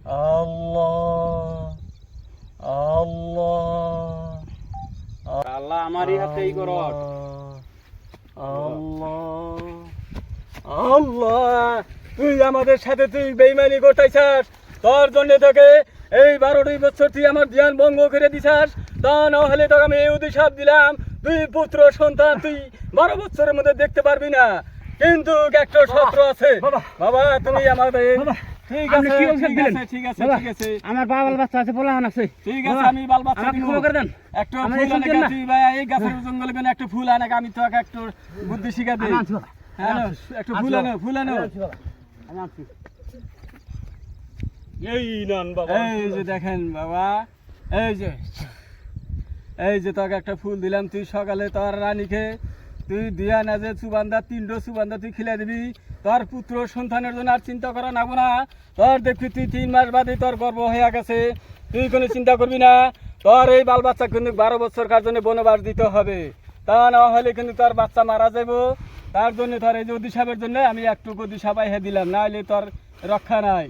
আল্লাহ আল্লাহ আল্লাহ আমারই হাতেই করো। আল্লাহ আল্লাহ তুই আমাদের সাথে তুই বেইমানি করতেছাস, তোর জন্য তোকে এই 12 বছর তুই আমার ধ্যান ভঙ্গ করে দিছাস। তা না হলে তোকে আমি এই অভিশাপ দিলাম, তুই পুত্র সন্তান তুই 12 বছরের মধ্যে দেখতে পারবি না। কিন্তু একটা শর্ত আছে বাবা, তুমি আমাদের ঠিক আছে ঠিক আছে ঠিক আছে আমার বাল বাচ্চা আছে, পোলাহান আছে। ঠিক আছে আমি বাল বাচ্চা দিব। ক্ষমা করে দেন। একটা ফুল আনে তুই ভাই এই গাছের জঙ্গলে কোন একটা ফুল আনে, আমি তোকে একটু বুদ্ধি শিখা দেই। হ্যাঁ একটা ফুল আনো ফুল আনো। আমি আনছি। এই নন বাবা, এই যে দেখেন বাবা, এই যে তোকে একটা ফুল দিলাম, তুই সকালে তোর রানীকে তুই দিয়া না যে সুবান্ধা 3টো সুবান্ধা তুই খিলে দিবি। তোর পুত্র সন্তানের জন্য আর চিন্তা করা নাবো না। তোর দেখবি তুই 3 মাস বাদে তোর গর্ব হয়ে গেছে, তুই কোনো চিন্তা করবি না। তোর এই বাল বাচ্চা কিন্তু 12 বছরকার জন্য বনবাস দিতে হবে, তা না হলে কিন্তু তোর বাচ্চা মারা যাব। তার জন্য তোর এই যে অধিশাপের জন্য আমি একটু অধিশাপ আইহে দিলাম, না হলে তোর রক্ষা নাই।